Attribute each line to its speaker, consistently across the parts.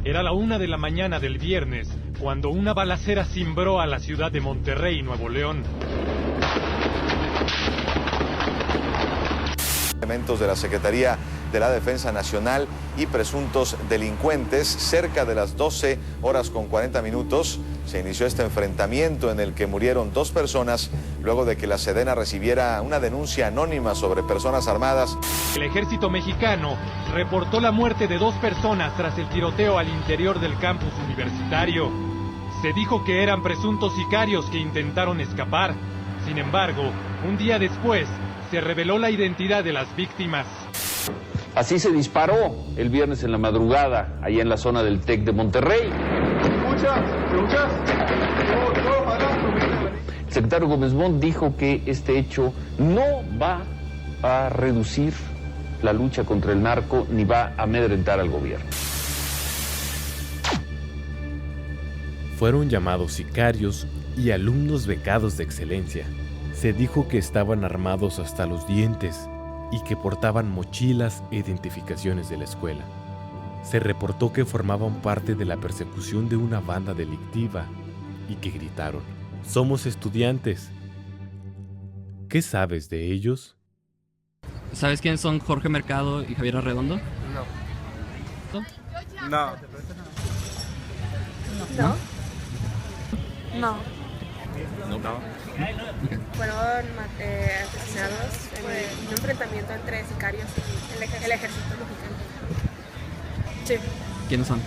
Speaker 1: Era la 1 de la mañana del viernes, cuando una balacera cimbró a la ciudad de Monterrey, Nuevo León.
Speaker 2: Elementos de la Secretaría de la Defensa Nacional y presuntos delincuentes. Cerca de las 12 horas con 40 minutos se inició este enfrentamiento en el que murieron 2 personas luego de que la Sedena recibiera una denuncia anónima sobre personas armadas.
Speaker 1: El ejército mexicano reportó la muerte de 2 personas tras el tiroteo al interior del campus universitario. Se dijo que eran presuntos sicarios que intentaron escapar. Sin embargo, un día después, se reveló la identidad de las víctimas.
Speaker 3: Así se disparó el viernes en la madrugada, allá en la zona del TEC de Monterrey. El secretario Gómez Mont dijo que este hecho no va a reducir la lucha contra el narco ni va a amedrentar al gobierno.
Speaker 4: Fueron llamados sicarios y alumnos becados de excelencia. Se dijo que estaban armados hasta los dientes y que portaban mochilas e identificaciones de la escuela. Se reportó que formaban parte de la persecución de una banda delictiva y que gritaron: "Somos estudiantes". ¿Qué sabes de ellos?
Speaker 5: ¿Sabes quiénes son Jorge Mercado y Javier Arredondo?
Speaker 6: No.
Speaker 7: No.
Speaker 6: ¿No? No.
Speaker 7: No.
Speaker 6: Fueron asesinados en un enfrentamiento entre sicarios y el ejército mexicano. Sí.
Speaker 5: ¿Quiénes son?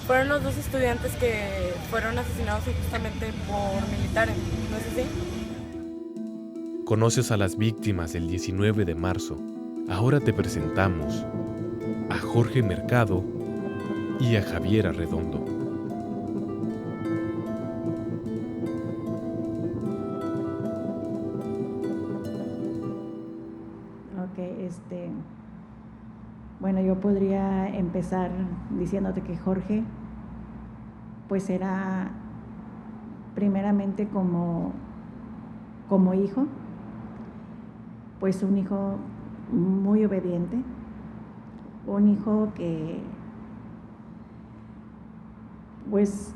Speaker 6: Fueron los 2 estudiantes que fueron asesinados injustamente por militares, ¿no es así?
Speaker 4: Conoces a las víctimas del 19 de marzo. Ahora te presentamos a Jorge Mercado y a Javier Arredondo.
Speaker 8: Bueno, yo podría empezar diciéndote que Jorge, pues era primeramente como hijo, pues un hijo muy obediente, un hijo que, pues,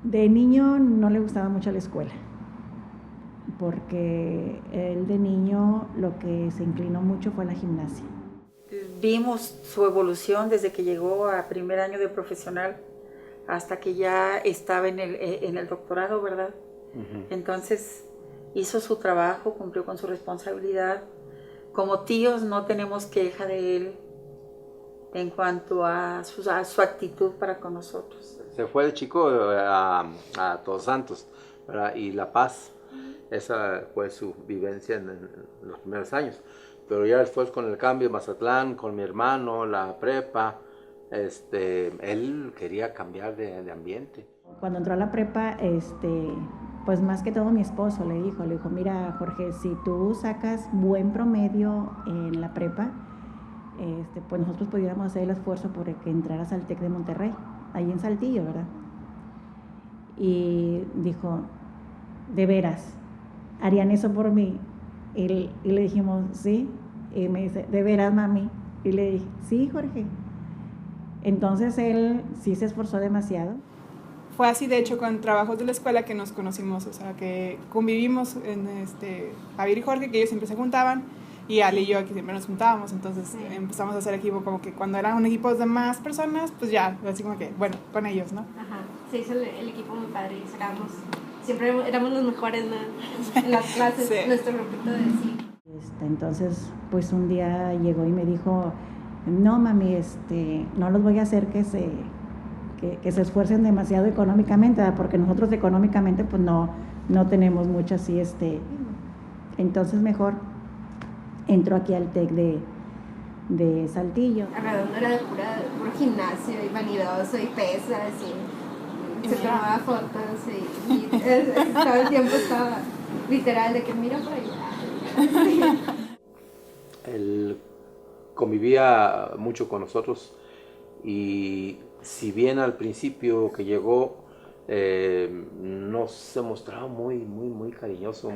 Speaker 8: de niño no le gustaba mucho la escuela, porque él de niño lo que se inclinó mucho fue la gimnasia.
Speaker 9: Vimos su evolución desde que llegó a primer año de profesional hasta que ya estaba en el doctorado, ¿verdad? Uh-huh. Entonces hizo su trabajo, cumplió con su responsabilidad. Como tíos no tenemos queja de él en cuanto a su actitud para con nosotros.
Speaker 10: Se fue de chico a Todos Santos, ¿verdad? Y La Paz. Esa fue su vivencia en los primeros años. Pero ya después con el cambio de Mazatlán, con mi hermano, la prepa, él quería cambiar de ambiente.
Speaker 8: Cuando entró a la prepa, pues más que todo mi esposo le dijo, mira Jorge, si tú sacas buen promedio en la prepa, pues nosotros pudiéramos hacer el esfuerzo por que entraras al TEC de Monterrey, ahí en Saltillo, ¿verdad? Y dijo, ¿de veras harían eso por mí? Y le dijimos, sí. Y me dice, ¿de veras, mami? Y le dije, sí, Jorge. Entonces él sí se esforzó demasiado.
Speaker 11: Fue así, de hecho, con trabajos de la escuela que nos conocimos, o sea, que convivimos en Javier y Jorge, que ellos siempre se juntaban, y Ali y yo que siempre nos juntábamos. Entonces empezamos a hacer equipo, como que cuando eran un equipo de más personas, pues ya, así como que, bueno, con ellos, ¿no?
Speaker 6: Ajá, se hizo el equipo muy padre y sacábamos, siempre éramos los mejores, ¿no? En las clases, sí. Nuestro grupito de sí.
Speaker 8: Entonces, pues un día llegó y me dijo, no mami, no los voy a hacer que se esfuercen demasiado económicamente, ¿verdad? Porque nosotros económicamente pues no tenemos mucho así, entonces mejor entró aquí al TEC de Saltillo.
Speaker 6: Arredondo era de puro gimnasio y vanidoso y pesas y se tomaba fotos y todo el tiempo estaba literal de que mira por allá.
Speaker 10: Él convivía mucho con nosotros y si bien al principio que llegó no se mostraba muy cariñoso,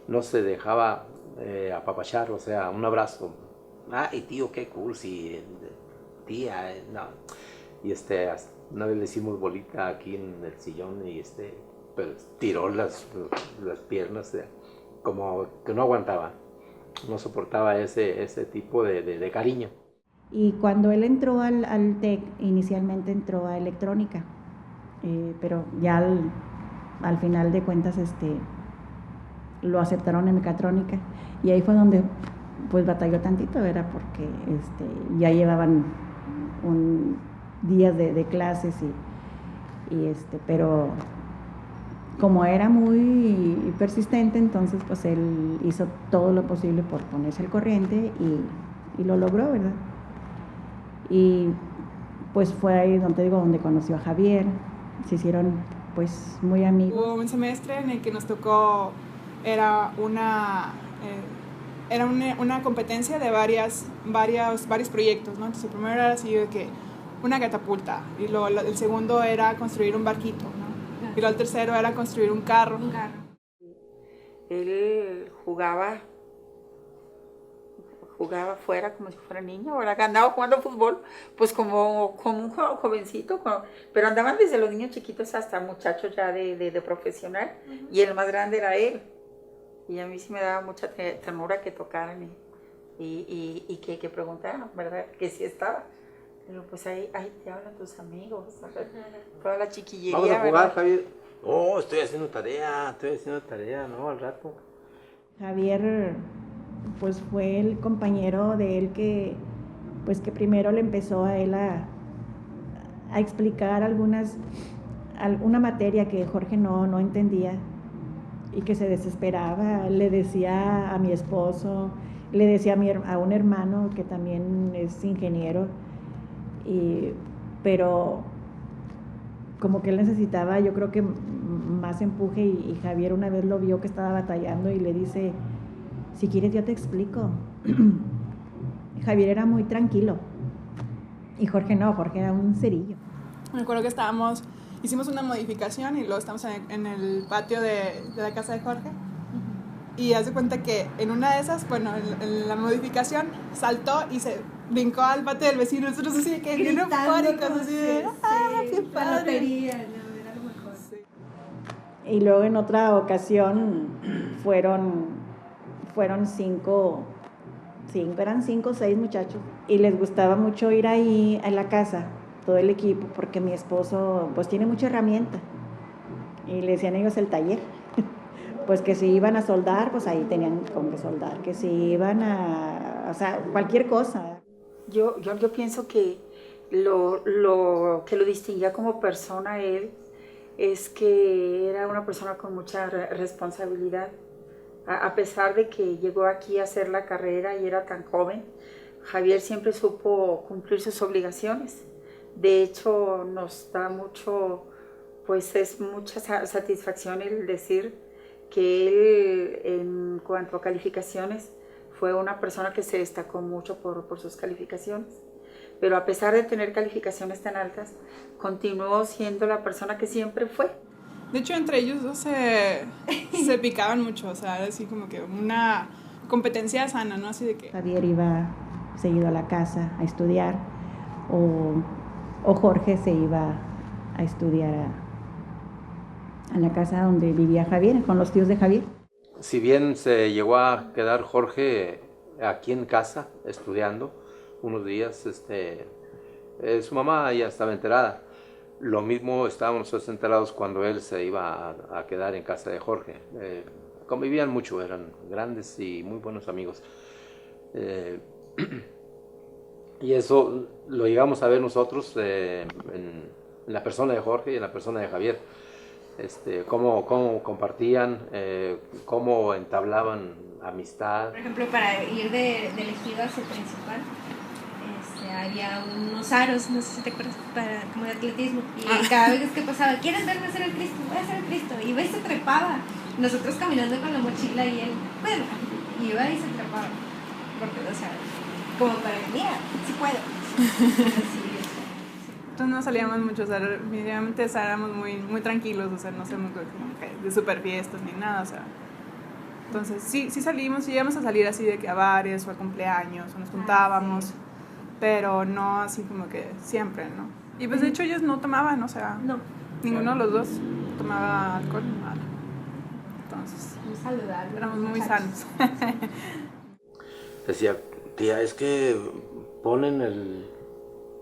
Speaker 10: no se dejaba apapachar, o sea, un abrazo. Ay, tío, qué cool, sí, tía, no. y una vez le hicimos bolita aquí en el sillón y pero tiró las piernas, como que no aguantaba, no soportaba ese tipo de cariño.
Speaker 8: Y cuando él entró al TEC, inicialmente entró a electrónica, pero ya al final de cuentas lo aceptaron en mecatrónica, y ahí fue donde pues batalló tantito, ¿verdad? Porque ya llevaban días de clases pero como era muy persistente, entonces pues él hizo todo lo posible por ponerse al corriente y lo logró, ¿verdad? Y pues fue ahí donde conoció a Javier, se hicieron pues muy amigos.
Speaker 11: Hubo un semestre en el que nos tocó, era una competencia de varios proyectos, ¿no? Entonces el primero era así de que una catapulta, y luego el segundo era construir un barquito, ¿no? Y luego el tercero era construir un carro.
Speaker 9: Él jugaba afuera como si fuera niño, ahora andaba jugando fútbol, pues como un jovencito, pero andaban desde los niños chiquitos hasta muchachos ya de profesional, y el más grande era él. Y a mí sí me daba mucha ternura que tocaran y que preguntaran, ¿verdad? Que sí estaba. Pero pues ahí te hablan tus amigos, toda la chiquillería.
Speaker 10: Vamos a jugar,
Speaker 9: ¿verdad?
Speaker 10: Javier. Oh, estoy haciendo tarea, ¿no? Al rato.
Speaker 8: Javier pues fue el compañero de él que primero le empezó a él a explicar alguna materia que Jorge no entendía y que se desesperaba. Le decía a mi esposo, le decía a un hermano que también es ingeniero, pero como que él necesitaba, yo creo que más empuje, y Javier una vez lo vio que estaba batallando y le dice: si quieres yo te explico. Javier era muy tranquilo y Jorge era un cerillo.
Speaker 11: Me acuerdo que hicimos una modificación y luego estamos en el patio de la casa de Jorge, y haz de cuenta que en una de esas, en la modificación saltó y se brincó al patio del vecino. Nosotros así de que bien eufóricos, así de qué padre.
Speaker 6: Era lo mejor.
Speaker 11: Sí.
Speaker 8: Y luego en otra ocasión fueron 5 o 6 muchachos, y les gustaba mucho ir ahí a la casa, todo el equipo, porque mi esposo pues tiene mucha herramienta, y le decían ellos el taller. Pues que si iban a soldar, pues ahí tenían con qué soldar, que si iban cualquier cosa.
Speaker 9: Yo pienso que lo que lo distinguía como persona él es que era una persona con mucha responsabilidad. A pesar de que llegó aquí a hacer la carrera y era tan joven, Javier siempre supo cumplir sus obligaciones. De hecho, nos da es mucha satisfacción el decir que él, en cuanto a calificaciones, fue una persona que se destacó mucho por sus calificaciones. Pero a pesar de tener calificaciones tan altas, continuó siendo la persona que siempre fue.
Speaker 11: De hecho, entre ellos dos se picaban mucho, o sea, era así como que una competencia sana, ¿no? Así de que
Speaker 8: Javier iba seguido a la casa a estudiar, o Jorge se iba a estudiar a la casa donde vivía Javier, con los tíos de Javier.
Speaker 10: Si bien se llegó a quedar Jorge aquí en casa estudiando unos días, su mamá ya estaba enterada. Lo mismo estábamos nosotros enterados cuando él se iba a quedar en casa de Jorge. Convivían mucho, eran grandes y muy buenos amigos. Y eso lo llegamos a ver nosotros en la persona de Jorge y en la persona de Javier. Cómo compartían, cómo entablaban amistad.
Speaker 6: Por ejemplo, para ir de elegido hacia el principal, había unos aros, no sé si te acuerdas, como de atletismo, y cada vez que pasaba: ¿quieres verme hacer el Cristo? Voy a hacer el Cristo. Y iba y se trepaba, nosotros caminando con la mochila, y él, bueno, iba y se trepaba, porque, como para, mira, sí puedo.
Speaker 11: Entonces no salíamos mucho, definitivamente éramos muy tranquilos, no somos como que de super fiestas ni nada, Entonces sí salimos, y íbamos a salir así de que a bares o a cumpleaños, o nos juntábamos. pero no así como que siempre, ¿no? Y pues de hecho ellos no tomaban, o sea, ninguno de los dos tomaba alcohol ni nada. Entonces,
Speaker 6: muy saludable.
Speaker 11: Éramos muy sanos.
Speaker 10: Decía, tía, es que ponen el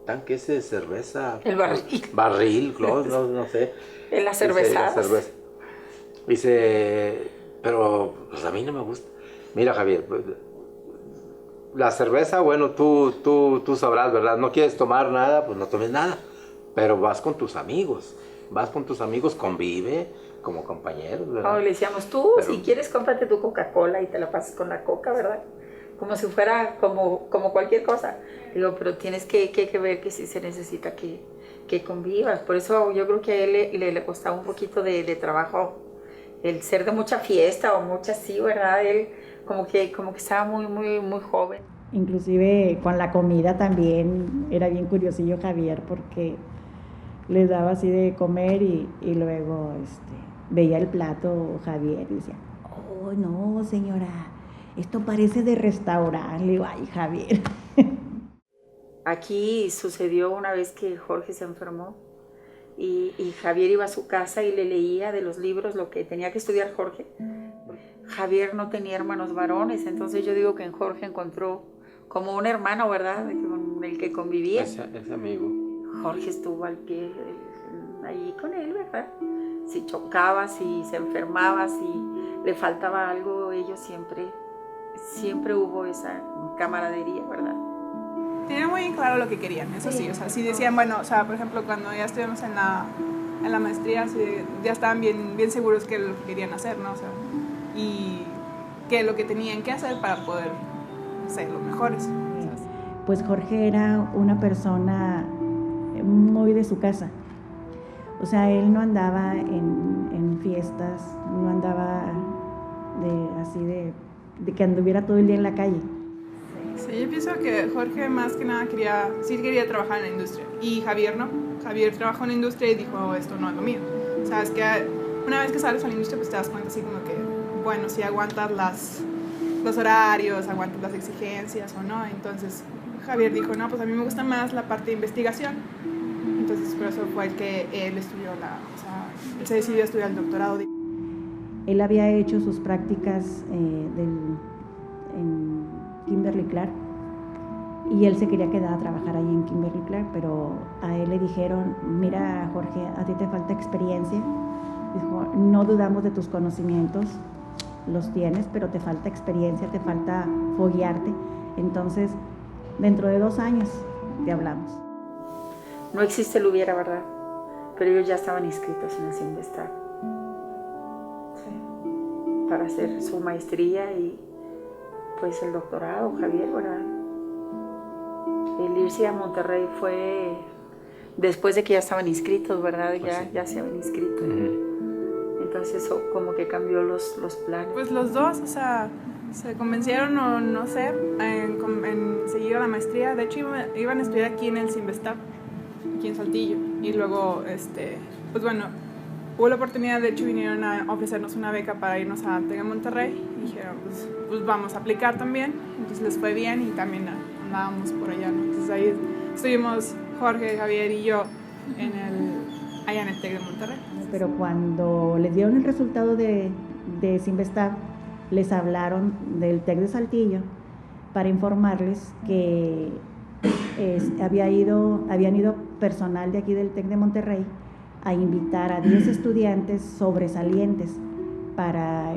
Speaker 10: tanque ese de cerveza.
Speaker 9: El barril.
Speaker 10: Barril, no sé.
Speaker 9: En las cervezadas.
Speaker 10: Cerveza. Dice, pero pues a mí no me gusta. Mira, Javier, la cerveza, bueno, tú sabrás, ¿verdad? No quieres tomar nada, pues no tomes nada. Pero vas con tus amigos. Convive como compañeros, ¿verdad?
Speaker 9: Le decíamos, si quieres, cómprate tu Coca-Cola y te la pasas con la Coca, ¿verdad? Como si fuera como cualquier cosa. Digo, pero tienes que ver que sí se necesita que convivas. Por eso yo creo que a él le costaba un poquito de trabajo el ser de mucha fiesta o mucha así, ¿verdad? Él como que estaba muy, muy, muy joven.
Speaker 8: Inclusive con la comida también era bien curiosillo Javier, porque les daba así de comer y luego veía el plato Javier y decía, oh no señora, esto parece de restaurante. Le digo, ay Javier.
Speaker 9: Aquí sucedió una vez que Jorge se enfermó y Javier iba a su casa y le leía de los libros lo que tenía que estudiar Jorge. Javier no tenía hermanos varones, entonces yo digo que en Jorge encontró como un hermano, ¿verdad? Con el que convivía.
Speaker 10: Ese amigo.
Speaker 9: Jorge estuvo al pie allí con él, ¿verdad? Si chocaba, si se enfermaba, si le faltaba algo, ellos siempre hubo esa camaradería, ¿verdad?
Speaker 11: Tenían muy claro lo que querían, eso sí, o sea, sí decían, bueno, o sea, por ejemplo, cuando ya estuvimos en la maestría, sí, ya estaban bien seguros que lo que querían hacer, ¿no? O sea, y que lo que tenían que hacer para poder ser los mejores.
Speaker 8: Pues Jorge era una persona muy de su casa. O sea, él no andaba en fiestas, no andaba de que anduviera todo el día en la calle.
Speaker 11: Sí, yo pienso que Jorge más que nada quería trabajar en la industria. Y Javier no. Javier trabajó en la industria y dijo, esto no es lo mío. O sea, es que una vez que sales a la industria, pues te das cuenta así como que, bueno, si aguantas los horarios, aguantas las exigencias o no. Entonces Javier dijo, no, pues a mí me gusta más la parte de investigación. Entonces por eso fue el que él estudió él se decidió a estudiar el doctorado.
Speaker 8: Él había hecho sus prácticas en Kimberly-Clark y él se quería quedar a trabajar ahí en Kimberly-Clark, pero a él le dijeron, mira Jorge, a ti te falta experiencia. Dijo, no dudamos de tus conocimientos, los tienes, pero te falta experiencia, te falta foguearte. Entonces, dentro de 2 años te hablamos.
Speaker 9: No existe el hubiera, ¿verdad? Pero ellos ya estaban inscritos en el Cinvestav. Sí. Para hacer su maestría y pues el doctorado, Javier, ¿verdad? El irse a Monterrey fue después de que ya estaban inscritos, ¿verdad? Ya se habían inscrito. Entonces eso como que cambió los planes.
Speaker 11: Pues los dos, o sea, se convencieron o no sé, en seguir a la maestría. De hecho iban a estudiar aquí en el Cinvestav, aquí en Saltillo. Y luego, pues bueno, hubo la oportunidad, de hecho vinieron a ofrecernos una beca para irnos a TEC de Monterrey. Y dijeron, pues vamos a aplicar también. Entonces les fue bien y también andábamos por allá, ¿no? Entonces ahí estuvimos Jorge, Javier y yo allá en el TEC de Monterrey.
Speaker 8: Pero cuando les dieron el resultado de Cinvestav, les hablaron del TEC de Saltillo para informarles que habían ido personal de aquí del TEC de Monterrey a invitar a 10 estudiantes sobresalientes para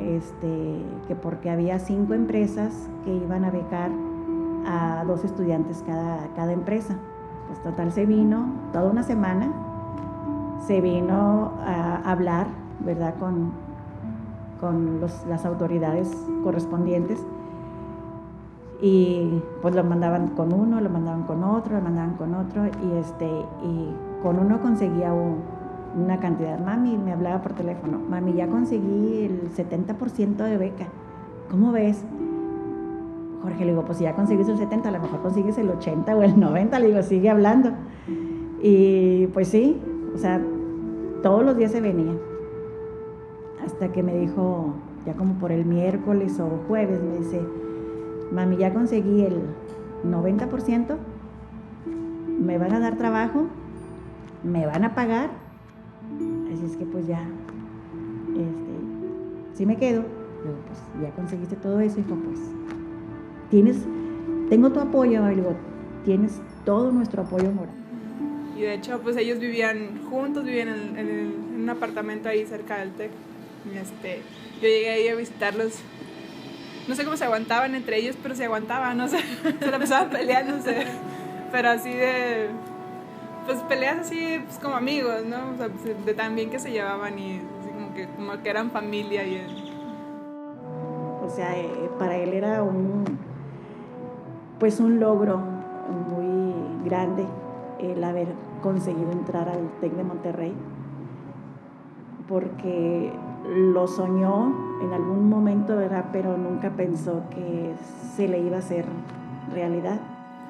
Speaker 8: porque había 5 empresas que iban a becar a 2 estudiantes cada empresa. Pues total se vino toda una semana, se vino a hablar, ¿verdad?, con las autoridades correspondientes y pues lo mandaban con uno, lo mandaban con otro, lo mandaban con otro y con uno conseguía una cantidad. Mami, me hablaba por teléfono, mami, ya conseguí el 70% de beca, ¿cómo ves? Jorge, le digo, pues si ya conseguiste el 70, a lo mejor consigues el 80 o el 90, le digo, sigue hablando. Y pues sí, o sea, todos los días se venía. Hasta que me dijo, ya como por el miércoles o jueves, me dice, mami, ya conseguí el 90%, me van a dar trabajo, me van a pagar, así es que pues ya, sí me quedo. Digo, pues ya conseguiste todo eso, hijo, pues tengo tu apoyo, digo, tienes todo nuestro apoyo moral.
Speaker 11: Y de hecho, pues ellos vivían juntos, vivían en un apartamento ahí cerca del TEC. Y yo llegué ahí a visitarlos. No sé cómo se aguantaban entre ellos, pero se aguantaban, no sé, se la pasaban peleándose. Pero así pues peleas así, pues como amigos, ¿no? O sea, pues, de tan bien que se llevaban y así como que eran familia.
Speaker 8: O sea, para él era un logro muy grande el haber conseguido entrar al TEC de Monterrey, porque lo soñó en algún momento, ¿verdad? Pero nunca pensó que se le iba a hacer realidad.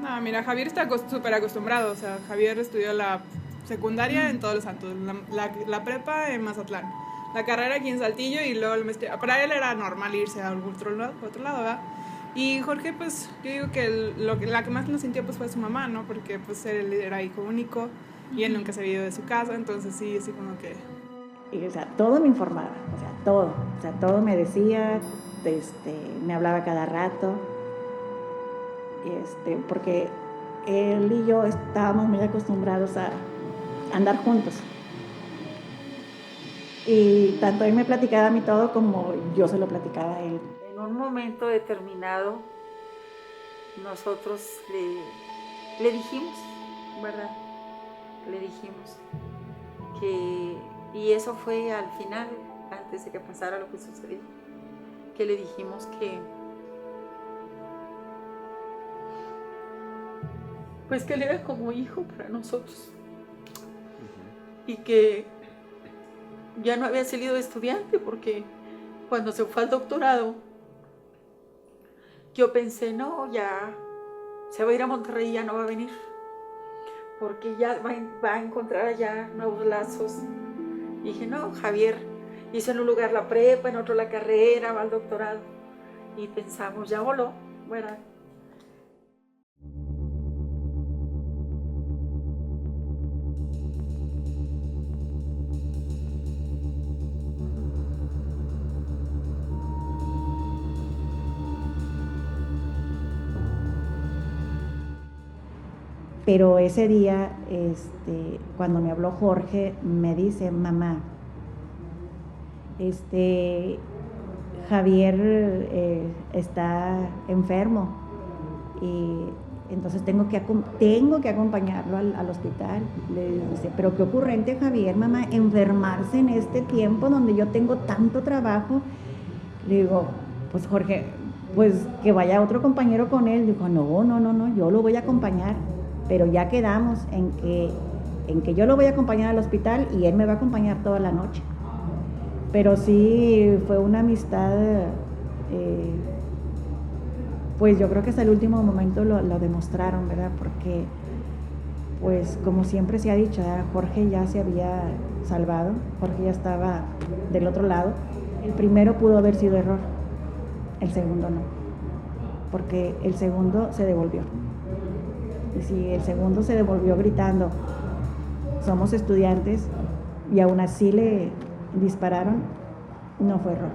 Speaker 11: No, mira, Javier está súper acostumbrado, o sea, Javier estudió la secundaria en Todos los Santos, la prepa en Mazatlán, la carrera aquí en Saltillo y luego el maestría. Para él era normal irse a otro lado, ¿verdad? Y Jorge, pues, yo digo que la que más lo sintió pues fue su mamá, ¿no? Porque pues él era hijo único y él nunca se había ido de su casa, entonces sí, así como que...
Speaker 8: Y, o sea, todo me informaba, todo me decía, me hablaba cada rato, porque él y yo estábamos muy acostumbrados a andar juntos. Y tanto él me platicaba a mí todo como yo se lo platicaba a él.
Speaker 9: En un momento determinado, nosotros le dijimos, ¿verdad? Le dijimos que, y eso fue al final, antes de que pasara lo que sucedió, que le dijimos que, pues que él era como hijo para nosotros. Y que ya no había salido de estudiante porque cuando se fue al doctorado, yo pensé, no, ya se va a ir a Monterrey y ya no va a venir, porque ya va a encontrar allá nuevos lazos. Y dije, no, Javier hizo en un lugar la prepa, en otro la carrera, va al doctorado. Y pensamos, ya voló, ¿verdad?
Speaker 8: Pero ese día, cuando me habló Jorge, me dice, mamá, Javier está enfermo y entonces tengo que acompañarlo al hospital. Le dice, pero qué ocurrente, Javier, mamá, enfermarse en este tiempo donde yo tengo tanto trabajo. Le digo, pues Jorge, pues que vaya otro compañero con él. Dijo, no, yo lo voy a acompañar. Pero ya quedamos en que yo lo voy a acompañar al hospital y él me va a acompañar toda la noche. Pero sí fue una amistad, pues yo creo que hasta el último momento lo demostraron, ¿verdad? Porque, pues como siempre se ha dicho, ¿verdad? Jorge ya se había salvado, Jorge ya estaba del otro lado. El primero pudo haber sido error, el segundo no, porque el segundo se devolvió. Y si el segundo se devolvió gritando, somos estudiantes, y aún así le dispararon, no fue error.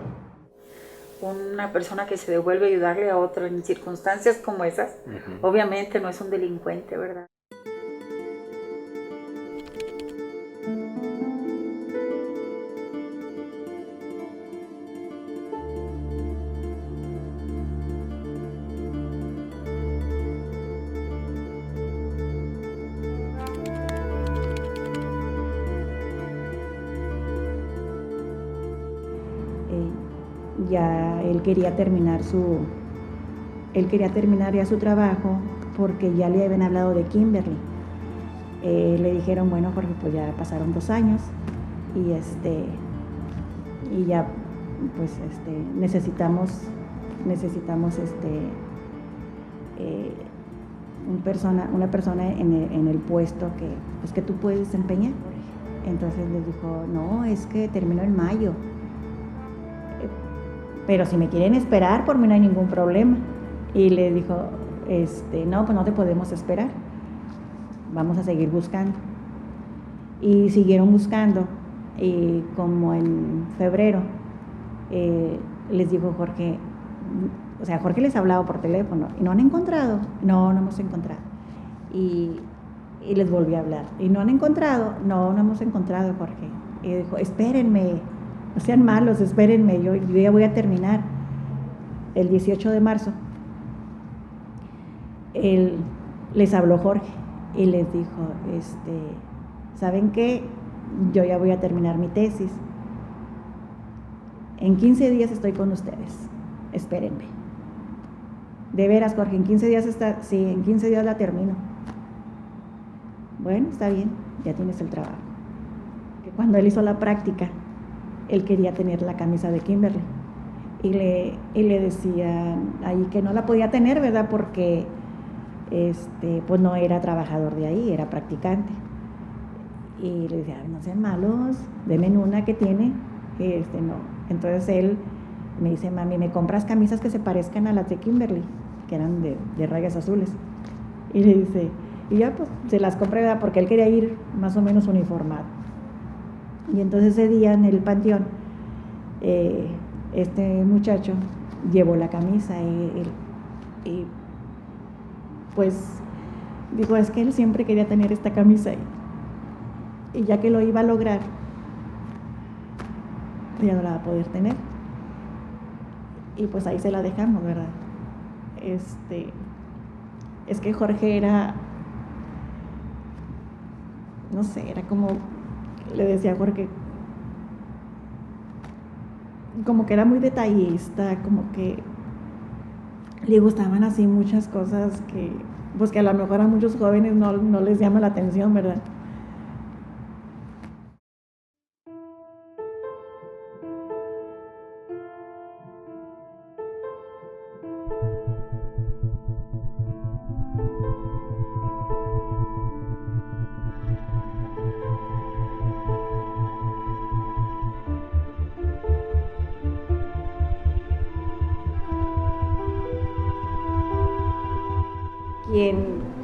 Speaker 9: Una persona que se devuelve a ayudarle a otra en circunstancias como esas, obviamente no es un delincuente, ¿verdad?
Speaker 8: Ya él quería terminar ya su trabajo porque ya le habían hablado de Kimberly. Le dijeron, bueno, Jorge, pues ya pasaron 2 años y ya pues necesitamos una persona en el puesto que tú puedes desempeñar. Entonces les dijo, no, es que terminó en mayo. Pero si me quieren esperar, por mí no hay ningún problema. Y le dijo, no, pues no te podemos esperar. vamos a seguir buscando. Y siguieron buscando, y como en febrero les dijo Jorge, o sea, Jorge les hablaba por teléfono, y no han encontrado, no hemos encontrado. Y les volví a hablar, y no han encontrado, no hemos encontrado, Jorge. Y dijo, espérenme, no sean malos, espérenme, yo ya voy a terminar. El 18 de marzo, les habló Jorge y les dijo, ¿saben qué? Yo ya voy a terminar mi tesis. En 15 días estoy con ustedes, espérenme. De veras, Jorge, en 15 días sí, en 15 días la termino. Bueno, está bien, ya tienes el trabajo. Que cuando él hizo la práctica, él quería tener la camisa de Kimberly. Y le decían ahí que no la podía tener, ¿verdad? Porque pues no era trabajador de ahí, era practicante. Y le decía, no sean malos, denme una que tiene. No. Entonces él me dice, mami, ¿me compras camisas que se parezcan a las de Kimberly? Que eran de rayas azules. Y le dice, y ya pues se las compré, ¿verdad? Porque él quería ir más o menos uniformado. Y entonces ese día en el panteón, este muchacho llevó la camisa y pues dijo, es que él siempre quería tener esta camisa y ya que lo iba a lograr, ya no la va a poder tener. Y pues ahí se la dejamos, ¿verdad? Es que Jorge era, no sé, era como, le decía a Jorge, como que era muy detallista, como que le gustaban así muchas cosas que, pues que a lo mejor a muchos jóvenes no les llama la atención, ¿verdad?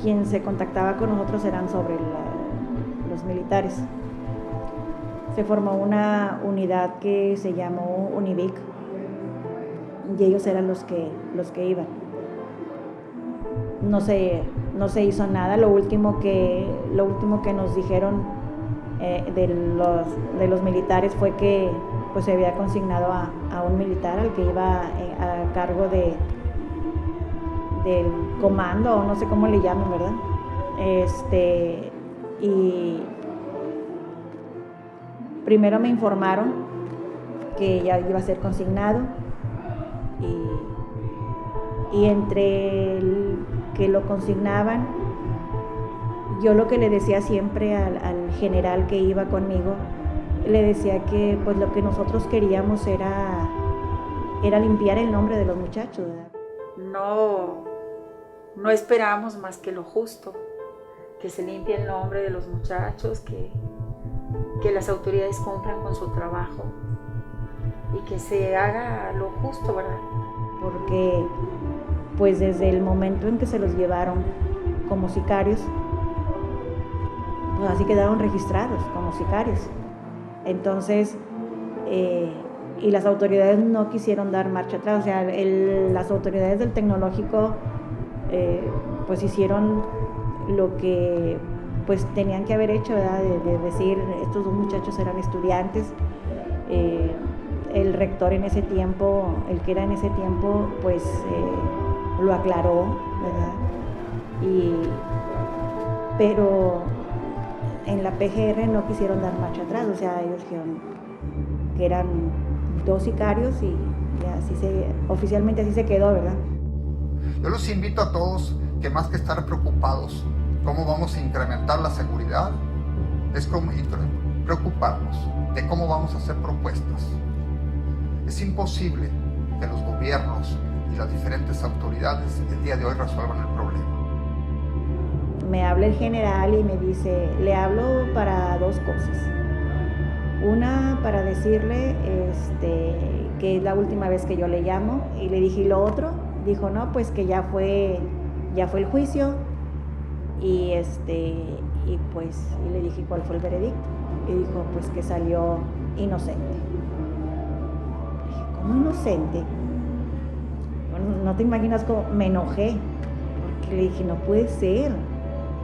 Speaker 8: Quien se contactaba con nosotros eran sobre los militares. Se formó una unidad que se llamó Univic y ellos eran los que iban. No se hizo nada. Lo último que nos dijeron de los militares fue que pues se había consignado a un militar al que iba a cargo del comando, o no sé cómo le llaman, ¿verdad? Y primero me informaron que ya iba a ser consignado y entre que lo consignaban, yo lo que le decía siempre al general que iba conmigo, le decía que pues lo que nosotros queríamos era limpiar el nombre de los muchachos, ¿verdad?
Speaker 9: No esperamos más que lo justo, que se limpie el nombre de los muchachos, que las autoridades cumplan con su trabajo y que se haga lo justo, ¿verdad?
Speaker 8: Porque pues desde el momento en que se los llevaron como sicarios, pues así quedaron registrados como sicarios. Entonces, y las autoridades no quisieron dar marcha atrás, o sea, las autoridades del tecnológico pues hicieron lo que pues tenían que haber hecho, ¿verdad? De decir, estos dos muchachos eran estudiantes, el rector en ese tiempo, el que era en ese tiempo, pues lo aclaró, ¿verdad? Pero en la PGR no quisieron dar marcha atrás, o sea, ellos dijeron que eran dos sicarios y oficialmente así se quedó, ¿verdad?
Speaker 12: Yo los invito a todos que más que estar preocupados cómo vamos a incrementar la seguridad, es como preocuparnos de cómo vamos a hacer propuestas. Es imposible que los gobiernos y las diferentes autoridades el día de hoy resuelvan el problema.
Speaker 8: Me habla el general y me dice, le hablo para dos cosas. Una, para decirle que es la última vez que yo le llamo, y le dije, ¿y lo otro? Dijo, no, pues que ya fue el juicio Y le dije cuál fue el veredicto. Y dijo pues que salió inocente. Le dije, ¿cómo inocente? No te imaginas cómo me enojé, porque le dije, no puede ser.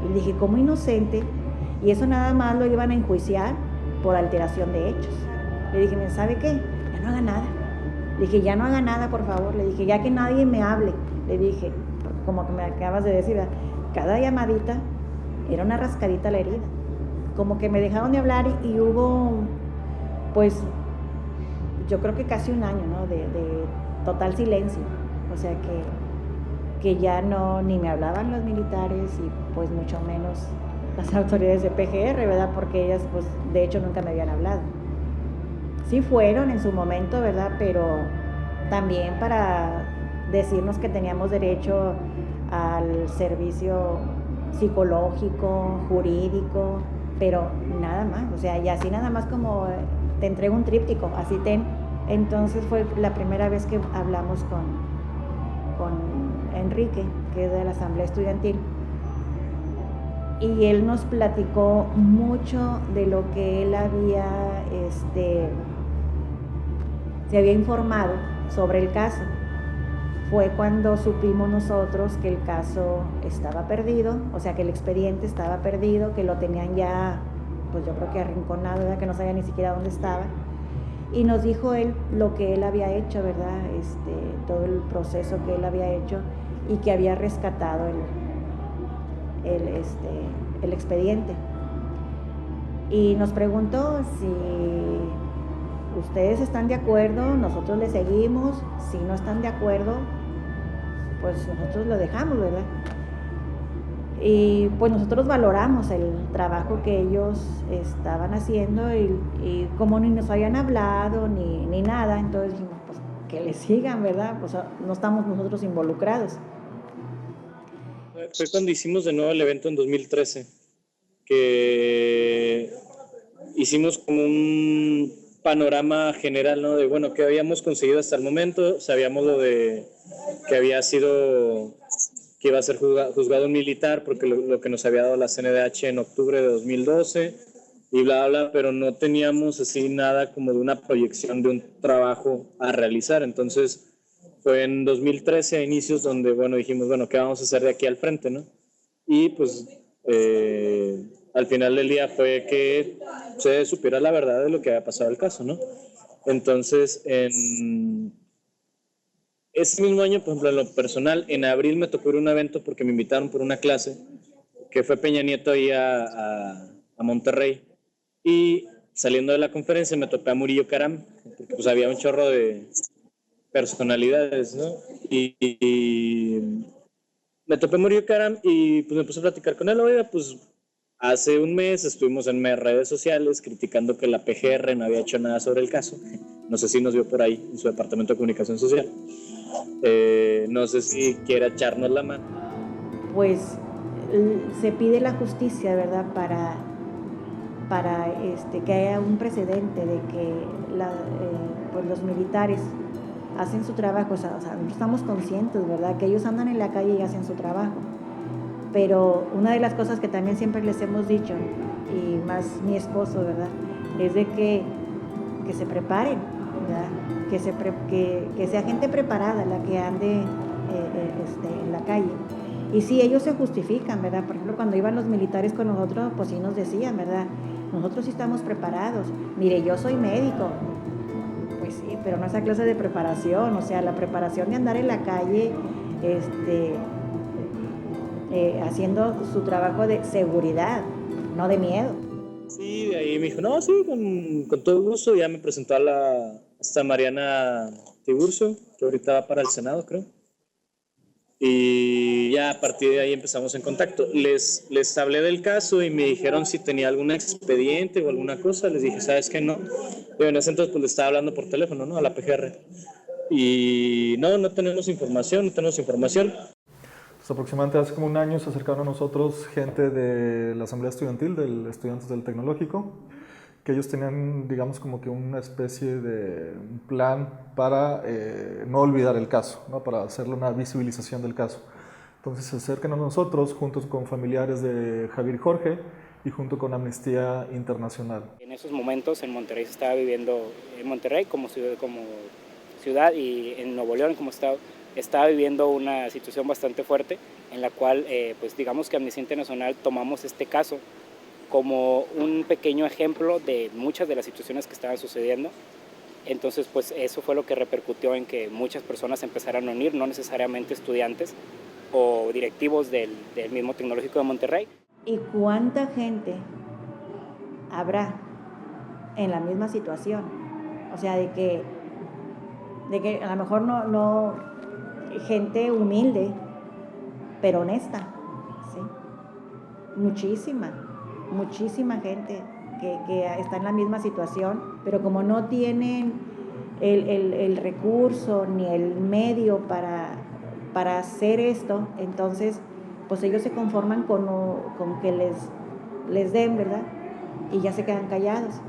Speaker 8: Y le dije, ¿cómo inocente? Y eso nada más lo iban a enjuiciar por alteración de hechos. Le dije, ¿sabe qué? Ya no haga nada. Le dije, ya no haga nada, por favor. Le dije, ya que nadie me hable. Le dije, como que me acabas de decir, cada llamadita era una rascadita a la herida. Como que me dejaron de hablar y hubo, pues, yo creo que casi un año, ¿no? De total silencio. O sea que ya no, ni me hablaban los militares y pues mucho menos las autoridades de PGR, ¿verdad? Porque ellas, pues, de hecho nunca me habían hablado. Sí fueron en su momento, ¿verdad? Pero también para decirnos que teníamos derecho al servicio psicológico, jurídico, pero nada más. O sea, y así nada más como te entrego un tríptico, así ten. Entonces fue la primera vez que hablamos con Enrique, que es de la Asamblea Estudiantil, y él nos platicó mucho de lo que él había, se había informado sobre el caso. Fue cuando supimos nosotros que el caso estaba perdido, o sea, que el expediente estaba perdido, que lo tenían ya, pues yo creo que arrinconado, ¿verdad? Que no sabía ni siquiera dónde estaba. Y nos dijo él lo que él había hecho, ¿verdad? Todo el proceso que él había hecho y que había rescatado el expediente. Y nos preguntó si ustedes están de acuerdo, nosotros le seguimos. Si no están de acuerdo, pues nosotros lo dejamos, ¿verdad? Y pues nosotros valoramos el trabajo que ellos estaban haciendo y como ni nos habían hablado ni nada, entonces dijimos, pues que le sigan, ¿verdad? Pues no estamos nosotros involucrados.
Speaker 13: Fue cuando hicimos de nuevo el evento en 2013, que hicimos como un panorama general, ¿no? De, bueno, qué habíamos conseguido hasta el momento. Sabíamos lo de que había sido, que iba a ser juzgado un militar, porque lo que nos había dado la CNDH en octubre de 2012, y bla, bla, pero no teníamos así nada como de una proyección de un trabajo a realizar. Entonces fue en 2013 a inicios donde, bueno, dijimos, bueno, ¿qué vamos a hacer de aquí al frente, no? Y pues al final del día fue que se supiera la verdad de lo que había pasado el caso, ¿no? Entonces, en ese mismo año, por ejemplo, en lo personal, en abril me tocó ir a un evento porque me invitaron por una clase, que fue Peña Nieto ahí a Monterrey, y saliendo de la conferencia me topé a Murillo Caram, porque pues había un chorro de personalidades, ¿no? Y me topé a Murillo Caram y pues me puse a platicar con él. Oiga, pues hace un mes estuvimos en redes sociales criticando que la PGR no había hecho nada sobre el caso. No sé si nos vio por ahí en su departamento de comunicación social. No sé si quiera echarnos la mano.
Speaker 8: Pues se pide la justicia, ¿verdad? Para que haya un precedente de que pues los militares hacen su trabajo. O sea, nosotros estamos conscientes, ¿verdad? Que ellos andan en la calle y hacen su trabajo. Pero una de las cosas que también siempre les hemos dicho, y más mi esposo, ¿verdad? Es de que se preparen, ¿verdad? Que sea gente preparada la que ande en la calle. Y sí, ellos se justifican, ¿verdad? Por ejemplo, cuando iban los militares con nosotros, pues sí nos decían, ¿verdad? Nosotros sí estamos preparados. Mire, yo soy médico. Pues sí, pero no esa clase de preparación, o sea, la preparación de andar en la calle, haciendo su trabajo de seguridad, no de miedo.
Speaker 13: Sí, de ahí me dijo, no, sí, con todo gusto. Ya me presentó a esta Mariana Tiburcio, que ahorita va para el Senado, creo. Y ya a partir de ahí empezamos en contacto. Les hablé del caso y me dijeron si tenía algún expediente o alguna cosa. Les dije, ¿sabes qué? No. Pero en ese entonces pues le estaba hablando por teléfono, ¿no? A la PGR. Y no tenemos información.
Speaker 14: Pues aproximadamente hace como un año se acercaron a nosotros gente de la Asamblea Estudiantil, de estudiantes del Tecnológico, que ellos tenían, digamos, como que una especie de plan para no olvidar el caso, ¿no? Para hacerle una visibilización del caso. Entonces se acercan a nosotros junto con familiares de Javier y Jorge y junto con Amnistía Internacional.
Speaker 15: En esos momentos en Monterrey se estaba viviendo, en Monterrey como ciudad y en Nuevo León como estado, estaba viviendo una situación bastante fuerte en la cual pues digamos que Amnistía Internacional tomamos este caso como un pequeño ejemplo de muchas de las situaciones que estaban sucediendo. Entonces pues eso fue lo que repercutió en que muchas personas empezaran a unir, no necesariamente estudiantes o directivos del mismo Tecnológico de Monterrey.
Speaker 8: ¿Y cuánta gente habrá en la misma situación? O sea, de que a lo mejor no gente humilde, pero honesta, ¿sí? Muchísima gente que está en la misma situación, pero como no tienen el recurso ni el medio para hacer esto, entonces pues ellos se conforman con que les den, ¿verdad? Y ya se quedan callados.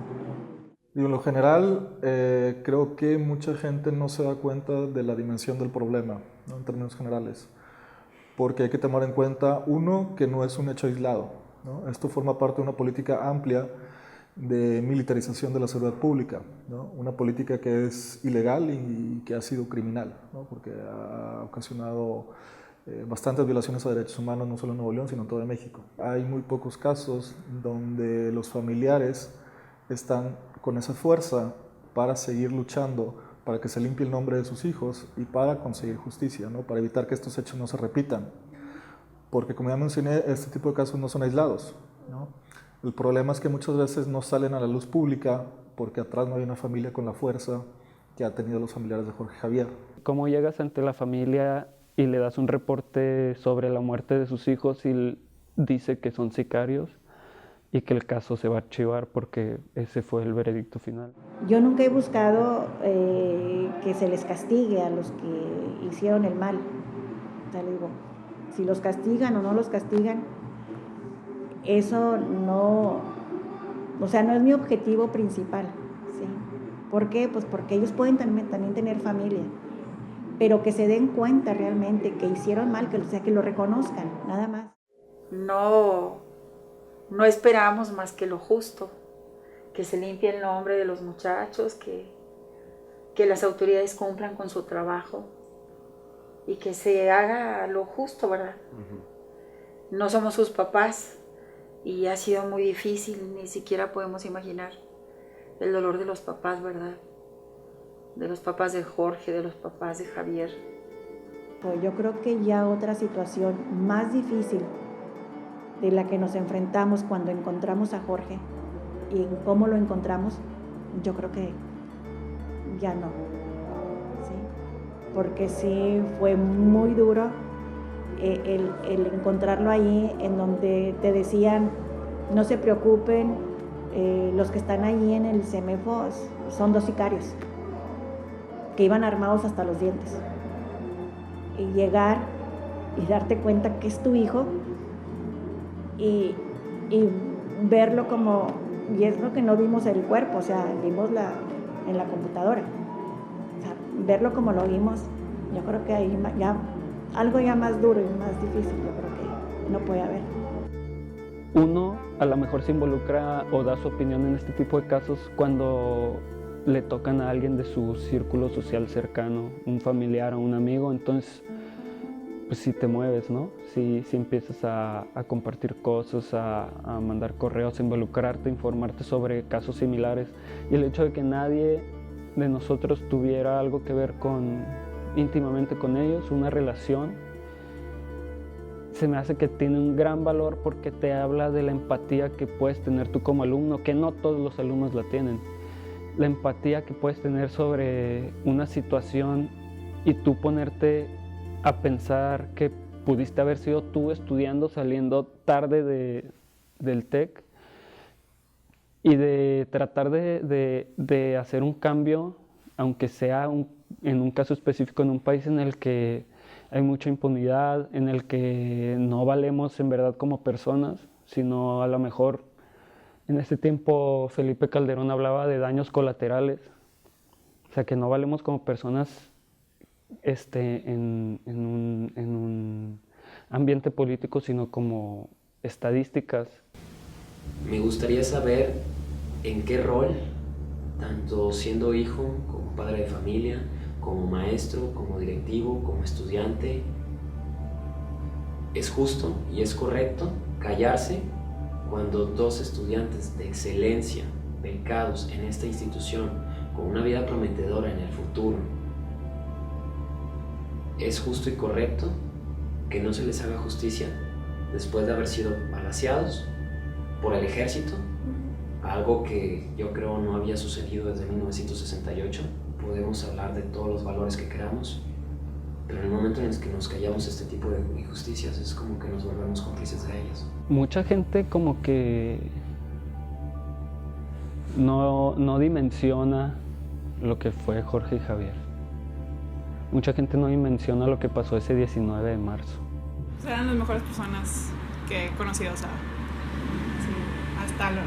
Speaker 14: Y en lo general, creo que mucha gente no se da cuenta de la dimensión del problema, ¿no? En términos generales, porque hay que tomar en cuenta, uno, que no es un hecho aislado, ¿no? Esto forma parte de una política amplia de militarización de la seguridad pública, ¿no? Una política que es ilegal y que ha sido criminal, ¿no? Porque ha ocasionado bastantes violaciones a derechos humanos, no solo en Nuevo León, sino en todo México. Hay muy pocos casos donde los familiares están con esa fuerza para seguir luchando, para que se limpie el nombre de sus hijos y para conseguir justicia, ¿no? Para evitar que estos hechos no se repitan. Porque como ya mencioné, este tipo de casos no son aislados, ¿no? El problema es que muchas veces no salen a la luz pública porque atrás no hay una familia con la fuerza que ha tenido los familiares de Jorge Javier.
Speaker 16: ¿Cómo llegas ante la familia y le das un reporte sobre la muerte de sus hijos y dice que son sicarios y que el caso se va a archivar porque ese fue el veredicto final?
Speaker 8: Yo nunca he buscado que se les castigue a los que hicieron el mal. O sea, le digo, si los castigan o no los castigan, eso no, o sea, no es mi objetivo principal, ¿sí? ¿Por qué? Pues porque ellos pueden también tener familia, pero que se den cuenta realmente que hicieron mal, o sea, que lo reconozcan, nada más.
Speaker 9: No esperamos más que lo justo, que se limpie el nombre de los muchachos, que las autoridades cumplan con su trabajo y que se haga lo justo, ¿verdad? Uh-huh. No somos sus papás y ha sido muy difícil, ni siquiera podemos imaginar el dolor de los papás, ¿verdad? De los papás de Jorge, de los papás de Javier.
Speaker 8: Pues yo creo que ya otra situación más difícil de la que nos enfrentamos cuando encontramos a Jorge y cómo lo encontramos, yo creo que ya no, ¿sí? Porque sí fue muy duro el encontrarlo ahí, en donde te decían, no se preocupen, los que están ahí en el CEMEFO son 2 sicarios que iban armados hasta los dientes, y llegar y darte cuenta que es tu hijo y verlo como, y es lo que no vimos el cuerpo, o sea, vimos en la computadora, o sea, verlo como lo vimos, yo creo que ahí ya algo ya más duro y más difícil, yo creo que no puede haber.
Speaker 16: Uno a lo mejor se involucra o da su opinión en este tipo de casos cuando le tocan a alguien de su círculo social cercano, un familiar o un amigo, entonces pues sí te mueves, ¿no? Sí empiezas a compartir cosas, a mandar correos, a involucrarte, a informarte sobre casos similares, y el hecho de que nadie de nosotros tuviera algo que ver íntimamente con ellos, una relación, se me hace que tiene un gran valor porque te habla de la empatía que puedes tener tú como alumno, que no todos los alumnos la tienen. La empatía que puedes tener sobre una situación y tú ponerte a pensar que pudiste haber sido tú estudiando, saliendo tarde del TEC, y de tratar de hacer un cambio, aunque sea en un caso específico en un país en el que hay mucha impunidad, en el que no valemos en verdad como personas, sino a lo mejor en ese tiempo Felipe Calderón hablaba de daños colaterales, o sea que no valemos como personas ambiente político, sino como estadísticas.
Speaker 17: Me gustaría saber en qué rol, tanto siendo hijo, como padre de familia, como maestro, como directivo, como estudiante, es justo y es correcto callarse cuando dos estudiantes de excelencia, becados en esta institución, con una vida prometedora en el futuro, es justo y correcto que no se les haga justicia después de haber sido balaceados por el ejército, algo que yo creo no había sucedido desde 1968. Podemos hablar de todos los valores que queramos, pero en el momento en el que nos callamos este tipo de injusticias es como que nos volvemos cómplices de ellas.
Speaker 16: Mucha gente como que no dimensiona lo que fue Jorge y Javier. Mucha gente no dimensiona lo que pasó ese 19 de marzo.
Speaker 11: Eran las mejores personas que he conocido, o sea, sí,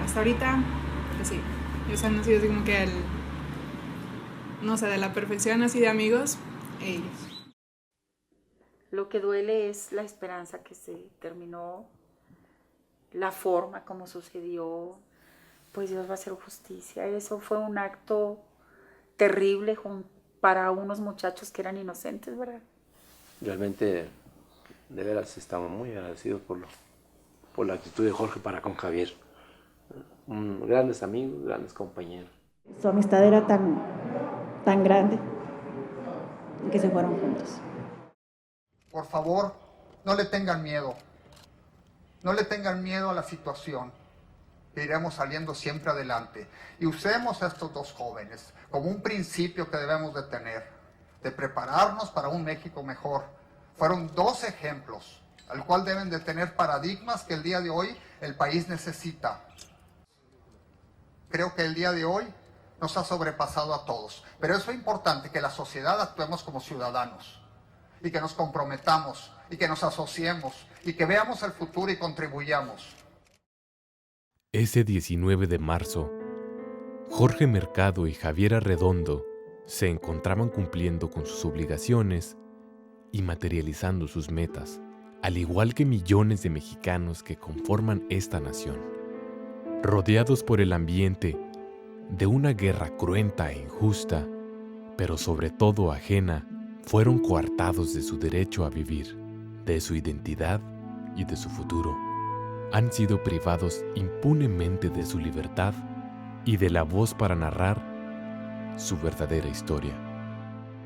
Speaker 11: hasta ahorita, pues sí. Ellos han sido así como que no sé, de la perfección así de amigos, ellos.
Speaker 9: Lo que duele es la esperanza que se terminó, la forma como sucedió, pues Dios va a hacer justicia. Eso fue un acto terrible para unos muchachos que eran inocentes, ¿verdad?
Speaker 10: Realmente, de veras, estamos muy agradecidos por la actitud de Jorge para con Javier. Grandes amigos, grandes compañeros.
Speaker 8: Su amistad era tan grande que se fueron juntos.
Speaker 12: Por favor, no le tengan miedo. No le tengan miedo a la situación. Iremos saliendo siempre adelante. Y usemos a estos dos jóvenes como un principio que debemos de tener, de prepararnos para un México mejor. Fueron dos ejemplos, al cual deben de tener paradigmas que el día de hoy el país necesita. Creo que el día de hoy nos ha sobrepasado a todos. Pero eso es importante, que la sociedad actuemos como ciudadanos y que nos comprometamos y que nos asociemos y que veamos el futuro y contribuyamos.
Speaker 4: Ese 19 de marzo, Jorge Mercado y Javier Arredondo se encontraban cumpliendo con sus obligaciones y materializando sus metas, al igual que millones de mexicanos que conforman esta nación. Rodeados por el ambiente de una guerra cruenta e injusta, pero sobre todo ajena, fueron coartados de su derecho a vivir, de su identidad y de su futuro. Han sido privados impunemente de su libertad y de la voz para narrar su verdadera historia.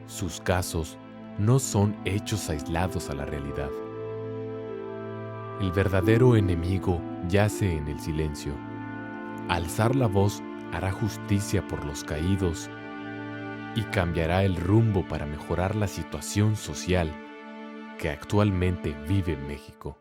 Speaker 4: Sus casos no son hechos aislados a la realidad. El verdadero enemigo yace en el silencio. Alzar la voz hará justicia por los caídos y cambiará el rumbo para mejorar la situación social que actualmente vive México.